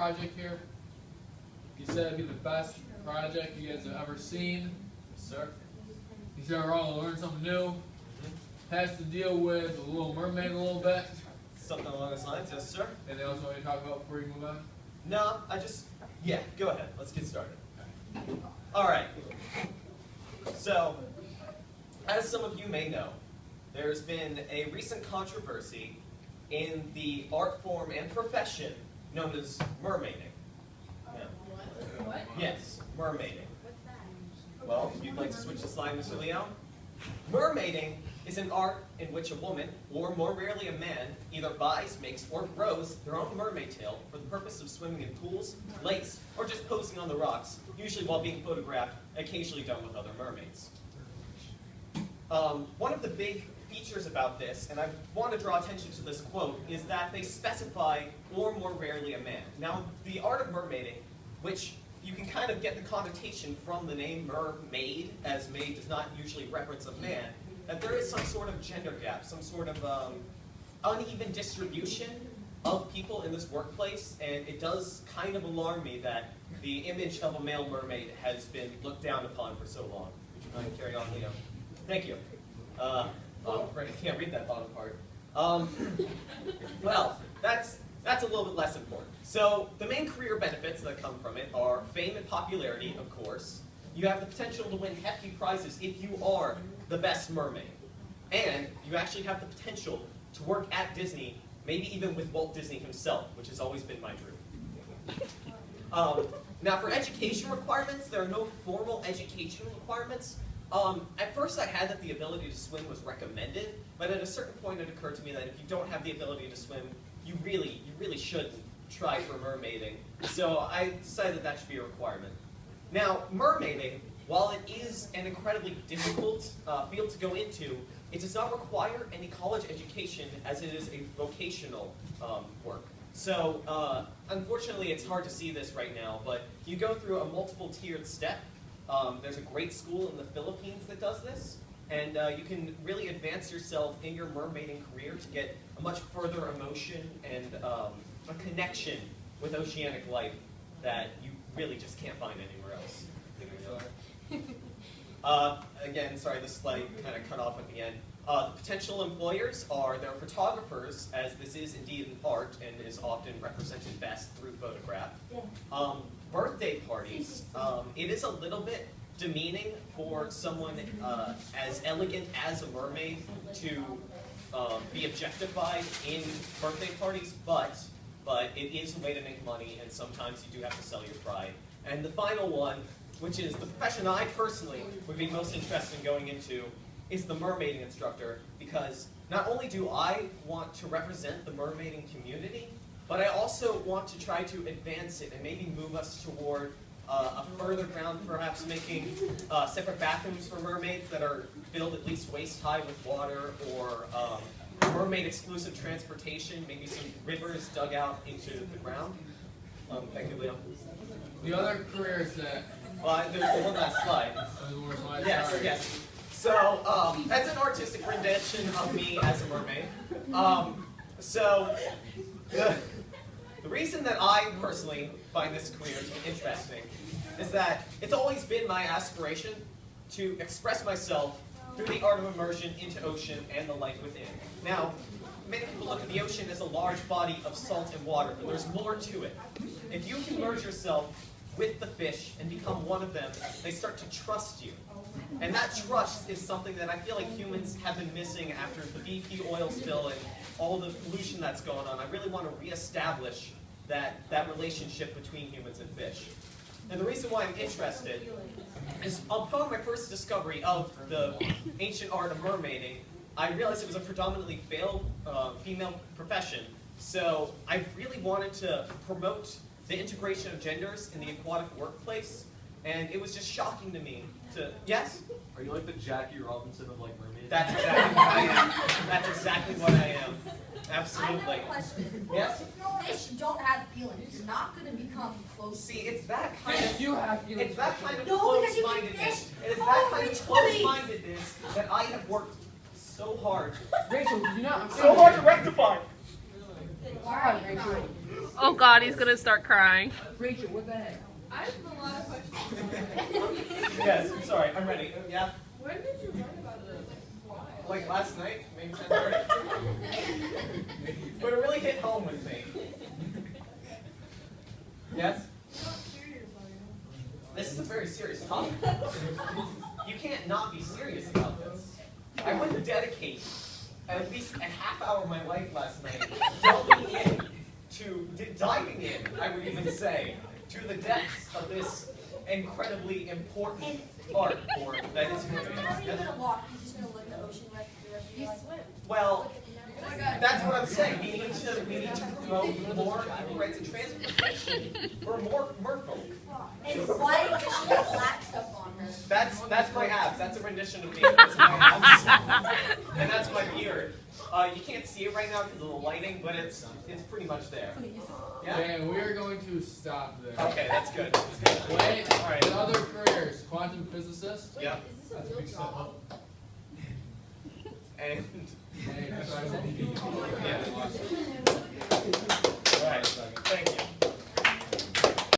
project here. He said it'd be the best project you guys have ever seen. Yes, sir. He said we're all gonna learn something new. Has to deal with the Little Mermaid a little bit. Something along those lines, yes, sir. Anything else you want to talk about before you move on? No, yeah, go ahead. Let's get started. All right. So, as some of you may know, there's been a recent controversy in the art form and profession known as mermaiding. Yeah. What? Yes, mermaiding. What's that? Well, if you'd like to switch the slide, Mr. Leo. Mermaiding is an art in which a woman, or more rarely a man, either buys, makes, or grows their own mermaid tail for the purpose of swimming in pools, lakes, or just posing on the rocks, usually while being photographed, occasionally done with other mermaids. One of the big features about this, and I want to draw attention to this quote, is that they specify, or more rarely a man. Now, the art of mermaiding, which you can kind of get the connotation from the name mermaid, as maid does not usually reference a man, that there is some sort of gender gap, some sort of uneven distribution of people in this workplace, and it does kind of alarm me that the image of a male mermaid has been looked down upon for so long. Would you mind carry on, Leo? Thank you. I'm afraid I can't read that bottom part. Well, that's a little bit less important. So the main career benefits that come from it are fame and popularity, of course. You have the potential to win hefty prizes if you are the best mermaid. And you actually have the potential to work at Disney, maybe even with Walt Disney himself, which has always been my dream. Now for education requirements, there are no formal education requirements. At first I had that the ability to swim was recommended, but at a certain point it occurred to me that if you don't have the ability to swim, you really shouldn't try for mermaiding. So I decided that should be a requirement. Now, mermaiding, while it is an incredibly difficult field to go into, it does not require any college education as it is a vocational work. So, unfortunately, it's hard to see this right now, but you go through a multiple tiered step. There's a great school in the Philippines that does this, and you can really advance yourself in your mermaiding career to get a much further emotion and a connection with oceanic life that you really just can't find anywhere else. Again, sorry, this slide kind of cut off at the end. The potential employers are their photographers, as this is indeed an art and is often represented best through photograph. Birthday parties, it is a little bit demeaning for someone as elegant as a mermaid to be objectified in birthday parties, but it is a way to make money, and sometimes you do have to sell your pride. And the final one, which is the profession I personally would be most interested in going into, is the mermaiding instructor, because not only do I want to represent the mermaiding community, but I also want to try to advance it and maybe move us toward a further ground, perhaps making separate bathrooms for mermaids that are filled at least waist high with water, or mermaid exclusive transportation, maybe some rivers dug out into the ground. Thank you, Leo. The other careers that... Well, there's one last slide. Yes, sorry. yes. So, that's an artistic rendition of me as a mermaid. So, the reason that I personally find this career interesting is that it's always been my aspiration to express myself through the art of immersion into ocean and the life within. Now, many people look at the ocean as a large body of salt and water, but there's more to it. If you can merge yourself with the fish and become one of them, they start to trust you. And that trust is something that I feel like humans have been missing after the BP oil spill and all the pollution that's going on. I really want to reestablish that relationship between humans and fish. And the reason why I'm interested is upon my first discovery of the ancient art of mermaiding, I realized it was a predominantly female profession. So I really wanted to promote the integration of genders in the aquatic workplace, and it was just shocking to me to... Yes? Are you like the Jackie Robinson of like mermaids? That's exactly what I am. That's exactly what I am. Absolutely. I have a question. Yes? Fish don't have feelings. You're not going to become close. See, it's that kind of... You have feelings. It's that kind of No, because you can close-mindedness. fish. It is Oh, that kind of it's close-mindedness that I have worked so hard. Rachel, did you not? So hard to rectify. Why are you crying? Oh God, he's gonna start crying. Rachel, what the heck? I have a lot of questions. Yes, I'm sorry, I'm ready. Yeah? When did you learn about this? Like, why? Like last night, maybe 10:30. But it really hit home with me. Yes? You're not serious, are you? This is a very serious topic. You can't not be serious about this. I would dedicate at least a half hour of my life last night diving in, I would even say, to the depths of this incredibly important art form that is How are you moving. gonna walk? You're just gonna look at the ocean like the rest of your life? Swim. Well, that's what I'm saying. We need to promote more equal rights and transportation for more merfolk. And white, because she has black stuff on her. That's my abs. That's a rendition of me. That's my abs. And that's my beard. You can't see it right now because of the lighting, but it's pretty much there. Yeah? And we are going to stop there. Okay, that's good. That's good. Wait, All right. other careers, quantum physicist. Yeah. Is this a real job? And And yeah.